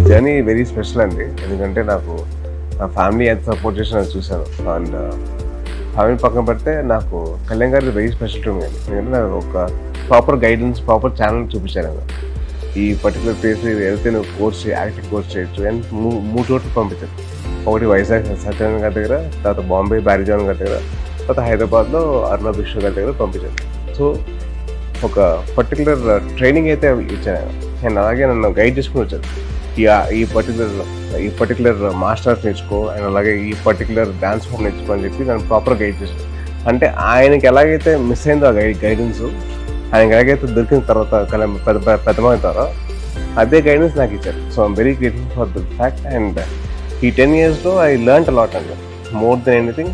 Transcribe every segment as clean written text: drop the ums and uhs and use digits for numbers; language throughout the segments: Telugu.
జర్నీ వెరీ స్పెషల్ అండి. ఎందుకంటే నాకు నా ఫ్యామిలీ ఎంత సపోర్ట్ చేసినా చూశాను. అండ్ ఫ్యామిలీ పక్కన పెడితే నాకు కళ్యాణ్ గారి వెరీ స్పెషల్ టు మీ అండి. ఎందుకంటే నాకు ఒక ప్రాపర్ గైడెన్స్, ప్రాపర్ ఛానల్ చూపించాను కదా. ఈ పర్టికులర్ ప్లేస్ వెళ్తే నువ్వు యాక్టింగ్ కోర్స్ చేయొచ్చు అని మూడు చోట్ల పంపించాను. ఒకటి వైజాగ్ సత్యనారాయణ గారి దగ్గర, తర్వాత బాంబే బ్యారిజాన్ గారి దగ్గర, తర్వాత హైదరాబాద్లో అర్ణబ్ విశ్వ గారి దగ్గర పంపించాను. సో ఒక పర్టికులర్ ట్రైనింగ్ అయితే ఇచ్చాను. నేను అలాగే నన్ను గైడ్ చేసుకుని వచ్చాను. ఈ పర్టికులర్ మాస్టర్స్ నేర్చుకో అండ్ అలాగే ఈ పర్టికులర్ డాన్స్ ఫామ్ నేర్చుకో అని చెప్పి నన్ను ప్రాపర్ గైడ్ చేశాను. అంటే ఆయనకి ఎలాగైతే మిస్ అయిందో ఆ గైడెన్స్, ఆయనకి ఎలాగైతే దొరికిన తర్వాత పెద్దమైన తర్వాత అదే గైడెన్స్ నాకు ఇచ్చారు. So I'm very grateful for the fact. And ఈ 10 yearsలో ఐ లెర్న్డ్ అలాట్ అండి. More than anything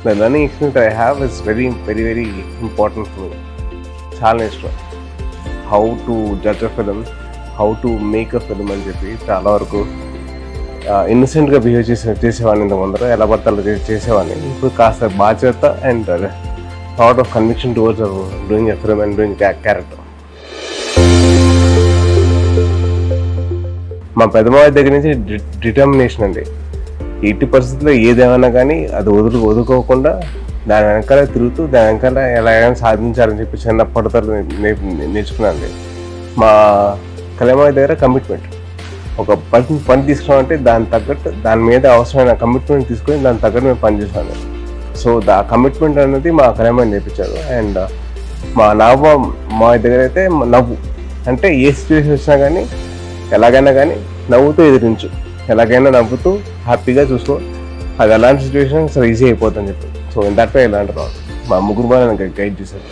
the learning experience I have is very very very important for me. చాలా నేర్చుకున్నాను how to judge a film, how to make a film అని చెప్పి. చాలా వరకు ఇన్నసెంట్గా బిహేవ్ చేసేవాడిని ఇంత ముందర, ఎలా పడతాలో చేసేవాడిని. ఇప్పుడు కాస్త బాధ్యత and thought of conviction towards doing a film and doing character. మా పెద్దమావి దగ్గర నుంచి డిటర్మినేషన్ అండి. ఎట్టి పరిస్థితుల్లో ఏదేమన్నా కానీ అది వదులుకోకుండా దాని వెనకాల తిరుగుతూ దాని వెనకాల ఎలాగైనా సాధించాలని చెప్పి చిన్నప్పటితో నేర్చుకున్నాను. మా కళ్యాణమావి దగ్గర కమిట్మెంట్, ఒక పని తీసుకున్నామంటే దాని తగ్గట్టు దాని మీద అవసరమైన కమిట్మెంట్ తీసుకొని దాని తగ్గట్టు మేము పనిచేసాను. సో ఆ కమిట్మెంట్ అనేది మా కళ్యాణమావి నేర్పించారు. అండ్ మా మా దగ్గర అయితే నవ్వు, అంటే ఏ సిచ్యువేషన్ వచ్చినా కానీ ఎలాగైనా కానీ నవ్వుతూ ఎదిరించు, ఎలాగైనా నవ్వుతూ హ్యాపీగా చూసుకో, అది ఎలాంటి సిచ్యువేషన్ అసలు ఈజీ అయిపోతుందని చెప్పి. సో ఇన్ దట్ వే ఇలాంటి మా ముగ్గురు నన్ను గైడ్ చేశారు.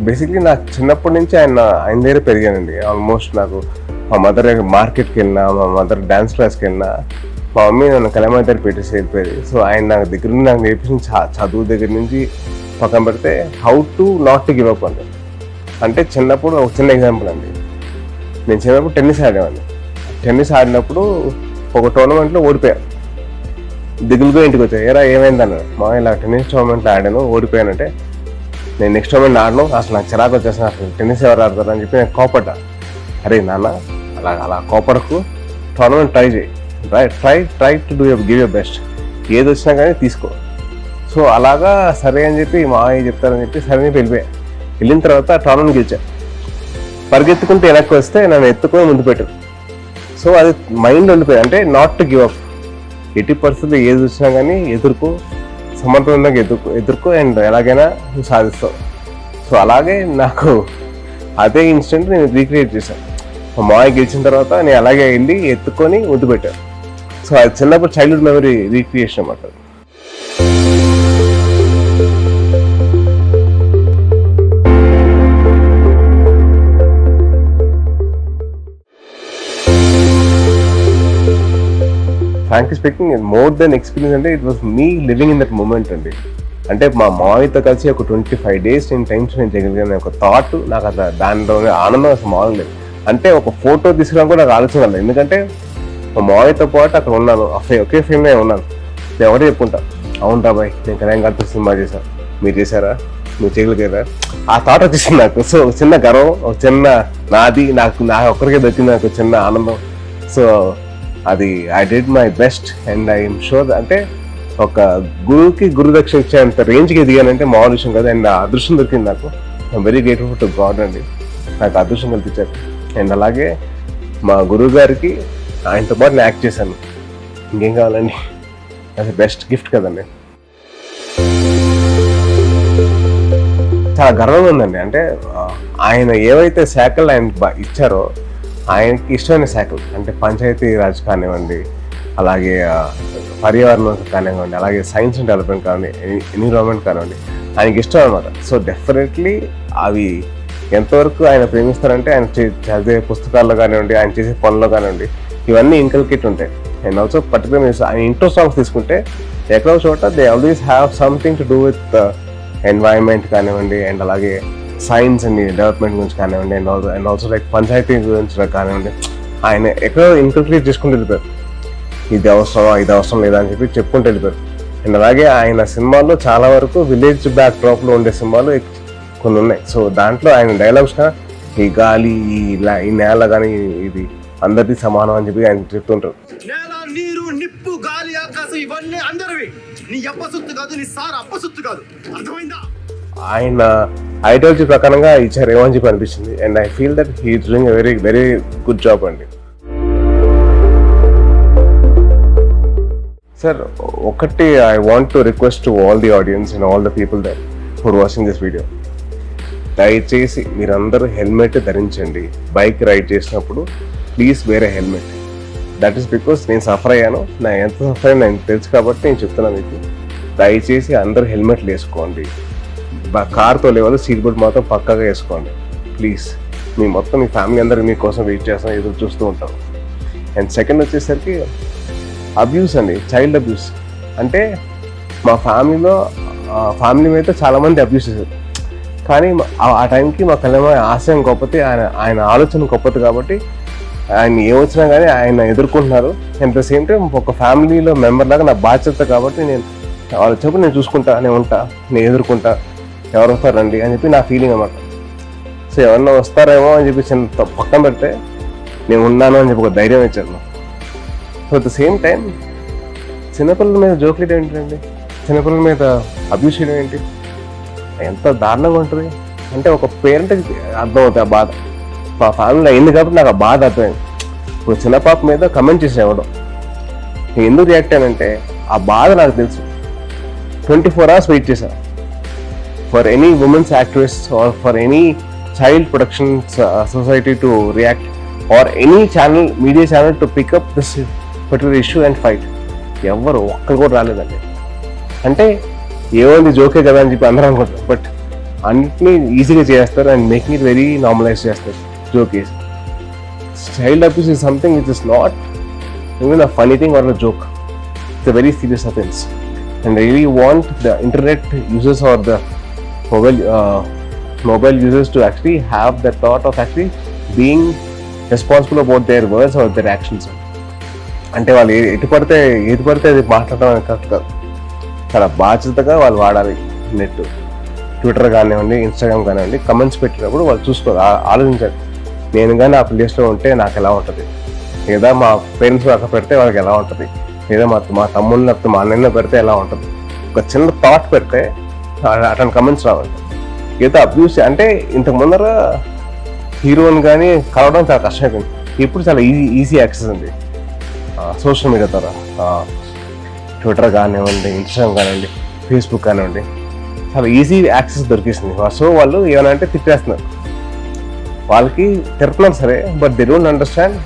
బేసిక్లీ నాకు చిన్నప్పటి నుంచి ఆయన దగ్గర పెరిగానండి. ఆల్మోస్ట్ నాకు మా మదర్ మార్కెట్కి వెళ్ళినా, మా మదర్ డ్యాన్స్ క్లాస్కి వెళ్ళినా, మా మమ్మీ నన్ను కళ్యాణమావి దగ్గర పెట్టేసి వెళ్ళిపోయేది. సో ఆయన నాకు దగ్గర నుంచి నాకు నేర్పించిన చదువు దగ్గర నుంచి పక్కన పెడితే how to not to give up అండి. అంటే చిన్నప్పుడు ఒక చిన్న ఎగ్జాంపుల్ అండి. నేను చిన్నప్పుడు టెన్నిస్ ఆడేవాడిని. టెన్నిస్ ఆడినప్పుడు ఒక టోర్నమెంట్లో ఓడిపోయాను. దిగులుగా ఇంటికి వచ్చాను. ఏరా ఏమైంది అన్నాడు. మా ఇలా టెన్నిస్ టోర్నమెంట్లో ఆడాను, ఓడిపోయానంటే నేను నెక్స్ట్ టోర్నమెంట్ ఆడను, అసలు నాకు చిరాకు వచ్చేసాను, అసలు టెన్నిస్ ఎవరు ఆడతారు అని చెప్పి నేను కోపడ్డా. అరే నాన్న అలా కోపడకు, టోర్నమెంట్ ట్రై చేయి, try to give your best, ఏది వచ్చినా కానీ తీసుకో. సో అలాగా సరే అని చెప్పి మా అయ్య చెప్తారని చెప్పి సరే అని వెళ్ళిపోయా. వెళ్ళిన తర్వాత టోర్నమెంట్ గెలిచాను. పరిగెత్తుకుంటే వెనక్కి వస్తే నన్ను ఎత్తుకొని ముందు పెట్టారు. సో అది మైండ్ ఉండిపోయింది, అంటే నాట్ టు గివ్ అప్. ఎట్టి పరిస్థితుల్లో ఏది వచ్చినా కానీ ఎదుర్కో, సమర్థవంతంగా ఎదుర్కో అండ్ ఎలాగైనా నువ్వు సాధిస్తావు. సో అలాగే నాకు అదే ఇన్సిడెంట్ నేను రీక్రియేట్ చేశాను. మా మాయ గెలిచిన తర్వాత నేను అలాగే వెళ్ళి ఎత్తుకొని ముద్దు పెట్టాను. సో అది చిన్నప్పుడు చైల్డ్హుడ్ మెమరీ రీక్రియేషన్ అన్నమాట. Frankly speaking, more than experience అంటే it was me living in that moment అండి. అంటే మా మామయ్యతో కలిసి ఒక 25 days నేను టైం స్పెండ్ చేయగలిగాను. ఒక థాట్ నాకు అసలు దానిలో ఆనందం అసలు మామూలు లేదు. అంటే ఒక ఫోటో తీసుకున్నా కూడా నాకు ఆలోచన లేదు. ఎందుకంటే మా మామయ్యతో పాటు అక్కడ ఉన్నాను, ఒకే ఫిల్మ్లో ఉన్నాను. నేను ఒకటే చెప్పుకుంటా, అవును రాబాయ్ నేను కళ్యాణ్ గారితో సినిమా చేశాను, మీరు చేశారా, మీరు చేయగలిగారా, ఆ థాట్ వచ్చేసింది నాకు. సో ఒక చిన్న గర్వం, ఒక చిన్న నాది, నాకు ఒక్కరికే దొరికింది నాకు చిన్న ఆనందం. సో అది I did my best and I'm sure. అంటే ఒక గురువుకి గురుదక్షిణ ఇచ్చేంత రేంజ్కి ఎదిగానంటే మామూలు విషయం కదా. అండ్ ఆ అదృష్టం దొరికింది నాకు. I'm very grateful to God అండి, నాకు అదృష్టం కల్పించారు. అండ్ అలాగే మా గురువు గారికి ఆయనతో పాటు నేను యాక్ట్ చేశాను. ఇంకేం కావాలండి, అది బెస్ట్ గిఫ్ట్ కదండి. చాలా గర్వంగా ఉందండి. అంటే ఆయన ఏవైతే శాఖలు ఆయన ఇచ్చారో ఆయనకి ఇష్టమైన శాఖలు, అంటే పంచాయతీ రాజ్ కానివ్వండి, అలాగే పర్యావరణం కానివ్వండి, అలాగే సైన్స్ అండ్ డెవలప్మెంట్ కానివ్వండి, ఎన్విరాన్మెంట్ కానివ్వండి, ఆయనకి ఇష్టం అనమాట. సో డెఫినెట్లీ అవి ఎంతవరకు ఆయన ప్రేమిస్తారంటే ఆయన చదివే పుస్తకాల్లో కానివ్వండి, ఆయన చేసే పనుల్లో కానివ్వండి, ఇవన్నీ ఇంకల్కేట్ ఉంటాయి. అండ్ ఆల్సో పర్టికులర్ ఆయన ఇంట్రో సాంగ్స్ తీసుకుంటే ఎక్కడో చోట they always have something to do with environment కానివ్వండి, అండ్ అలాగే సైన్స్ అండ్ డెవలప్మెంట్ గురించి కానివ్వండి, అండ్ ఆల్సో లైక్ పంచాయతీ గురించి కానివ్వండి, ఆయన ఎక్కడో ఇంకల్కేట్ చేసుకుంటూ వెళ్ళిపోయారు. ఇది అవసరం లేదా అని చెప్పి చెప్పుకుంటూ వెళ్ళిపోయారు. అండ్ అలాగే ఆయన సినిమాల్లో చాలా వరకు విలేజ్ బ్యాక్ డ్రాప్లో ఉండే సినిమాలు కొన్ని ఉన్నాయి. సో దాంట్లో ఆయన డైలాగ్స్ ఈ గాలి ఈ నేల కానీ ఇది అందరిది సమానం అని చెప్పి ఆయన చెప్తుంటారు. నేల, నీరు, నిప్పు, గాలి, ఆకాశం ఇవన్నీ అందరివి. నీ అప్పసొత్తు కాదు, నీ సార్ అప్పసొత్తు కాదు. అర్థమైందా? ఆయన ఐడియాలజీ ప్రకారంగా ఇచ్చారేమో అని చెప్పి అనిపించింది. And I feel that he is doing very very good job అండి. సార్ ఒకటి I want to request to all the audience and all the people that for watching this video, దయచేసి మీరందరూ హెల్మెట్ ధరించండి. బైక్ రైడ్ చేసినప్పుడు ప్లీజ్ వేరే హెల్మెట్. దట్ ఈస్ బికాస్ నేను సఫర్ అయ్యాను, నా ఎంత సఫర్ అయ్యాను నాకు తెలుసు కాబట్టి నేను చెప్తున్నాను మీకు. దయచేసి అందరూ హెల్మెట్లు వేసుకోండి. కార్తో లేవాలి సీట్ బెల్ట్ మాత్రం పక్కాగా వేసుకోండి ప్లీజ్. మీ మొత్తం మీ ఫ్యామిలీ అందరూ మీకోసం వెయిట్ చేస్తాం, ఎదురు చూస్తూ ఉంటాం. అండ్ సెకండ్ వచ్చేసరికి అబ్యూస్ అండి, చైల్డ్ అబ్యూస్. అంటే మా ఫ్యామిలీ మీద చాలామంది అబ్యూస్ చేశారు. కానీ ఆ టైంకి మా కళ్యాణ ఆశయం గొప్పది, ఆయన ఆలోచన గొప్పది కాబట్టి ఆయన ఏమొచ్చినా కానీ ఆయన ఎదుర్కొంటున్నారు. అట్ ద సేమ్ టైం ఒక ఫ్యామిలీలో మెంబర్ లాగా నా బాధ్యత కాబట్టి నేను వాళ్ళు చెప్పి నేను చూసుకుంటా, నేను ఉంటా, నేను ఎదుర్కొంటా, ఎవరు వస్తారండి అని చెప్పి నా ఫీలింగ్ అన్నమాట. సో ఎవరన్నా వస్తారేమో అని చెప్పి చిన్న పక్కన పెడితే నేను ఉన్నాను అని చెప్పి ఒక ధైర్యం ఇచ్చాను. So at the same time చిన్నపిల్లల మీద జోకులు ఏంటండి, చిన్నపిల్లల మీద అబ్యూస్ చేయడం ఏంటి, ఎంత దారుణంగా ఉంటుంది. అంటే ఒక పేరెంట్కి అర్థమవుతుంది ఆ బాధ. మా ఫ్యామిలీలో అయింది కాబట్టి నాకు ఆ బాధ అర్థమైంది. ఇప్పుడు చిన్న పాప మీద కమెంట్ చేసేవాడు, నేను ఎందుకు రియాక్ట్ అయ్యానంటే ఆ బాధ నాకు తెలుసు. 24 hours వెయిట్ చేశాను for any women's activist or for any child protection society to react or any channel, media channel to pick up this particular issue and fight. ఎవరు ఒక్కరు కూడా రాలేదండి. అంటే ఏముంది జోకే కదా అని చెప్పి అందరూ అనుకుంటారు, బట్ అన్నిటినీ ఈజీగా చేస్తారు and making it very normalise చేస్తారు. Joke is child abuse is something which is not even a funny thing or a joke. It's a very serious offence. And I really want the internet users or the mobile users to actually have the thought of actually being responsible about their words or their actions. అంటే వాళ్ళు ఏది పడితే అది మాట్లాడడం కరెక్ట్ కాదు. చాలా బాధ్యతగా వాళ్ళు వాడాలి నెట్. ట్విట్టర్ కానివ్వండి, ఇన్స్టాగ్రామ్ కానివ్వండి, కమెంట్స్ పెట్టినప్పుడు వాళ్ళు చూసుకోవాలి, ఆలోచించాలి. నేను కానీ ఆ ప్లేస్లో ఉంటే నాకు ఎలా ఉంటుంది, లేదా మా పేరెంట్స్ అక్కడ పెడితే వాళ్ళకి ఎలా ఉంటుంది, లేదా మా తమ్ముళ్ళు లేకపోతే మా అన్నయ్య పెడితే ఎలా ఉంటుంది. ఒక చిన్న థాట్ పెడితే అట్లాంటి కమెంట్స్ రావాలి. ఏదో అబ్యూస్ అంటే ఇంతకు ముందర హీరోని కానీ కలవడం చాలా కష్టమైపోయింది. ఇప్పుడు చాలా ఈజీ యాక్సెస్ ఉంది సోషల్ మీడియా ద్వారా. ట్విట్టర్ కానివ్వండి, ఇన్స్టాగ్రామ్ కానివ్వండి, ఫేస్బుక్ కానివ్వండి, చాలా ఈజీ యాక్సెస్ దొరికేసింది. సో వాళ్ళు ఏమైనా అంటే తిట్టేస్తున్నారు, వాళ్ళకి తిడుతున్నారు సరే, బట్ దే డోంట్ అండర్స్టాండ్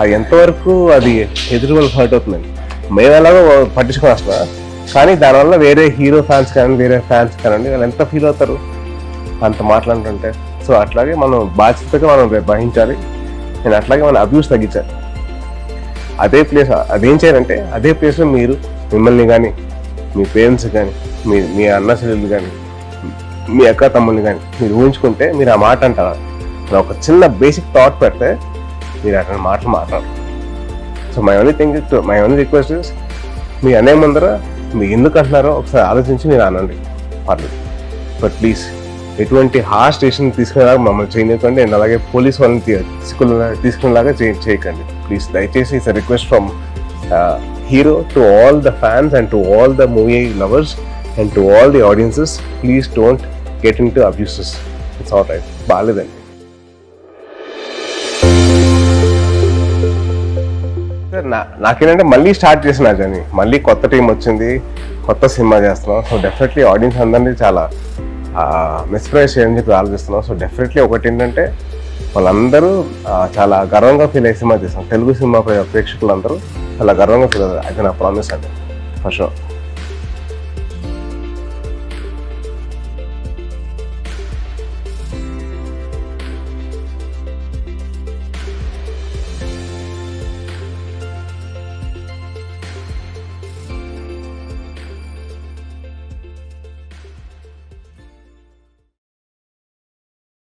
అది ఎంతవరకు అది ఎదురు వాళ్ళకి హర్ట్ అవుతుందండి. మేము ఎలాగో పట్టించుకొని వస్తున్నా, కానీ దానివల్ల వేరే హీరో ఫ్యాన్స్ కానీ వేరే ఫ్యాన్స్ కానివ్వండి వాళ్ళు ఎంత ఫీల్ అవుతారు అంత మాట్లాడుతుంటే. సో అట్లాగే మనం బాధ్యతగా మనం వహించాలి. నేను అట్లాగే మన అబ్యూస్ తగ్గించాలి. అదేం చేయాలంటే అదే ప్లేస్లో మిమ్మల్ని కానీ, మీ పేరెంట్స్ కానీ, మీ అన్న చెల్లెలు కానీ, మీ అక్క తమ్ముల్ని కానీ మీరు ఊహించుకుంటే మీరు ఆ మాట అంటారు. ఒక చిన్న బేసిక్ థాట్ పెడితే మీరు అటువంటి మాటలు మాట్లాడరు. So my only request is, మీ అనే ముందర మీరు ఎందుకు అంటున్నారో ఒకసారి ఆలోచించి మీరు అనండి, పర్లేదు. బట్ ప్లీజ్ ఎటువంటి హార్ష్ స్టేషన్ తీసుకునేలాగా మమ్మల్ని చేయకండి. అండ్ అలాగే పోలీస్ వాళ్ళని తీసుకునేలాగా చేయకండి ప్లీజ్. దయచేసి it's request from hero to all the fans and to all the movie lovers and to all the audiences, please don't get into abuses. It's all right. బాగాలేదండి. నాకేంటంటే మళ్ళీ స్టార్ట్ చేసిన జర్నీ, మళ్ళీ కొత్త టీం వచ్చింది, కొత్త సినిమా చేస్తున్నాం. సో డెఫినెట్లీ ఆడియన్స్ అందరినీ చాలా మిస్ప్రైజ్ చేయని చెప్పి ఆలోచిస్తున్నాం. సో డెఫినెట్లీ ఒకటి ఏంటంటే వాళ్ళందరూ చాలా గర్వంగా ఫీల్ అయ్యే సినిమా చేస్తాం. తెలుగు సినిమా ప్రేక్షకులందరూ చాలా గర్వంగా ఫీల్ అవుతారు. అది నా ప్రామిస్ అండి, ఫర్ షూర్.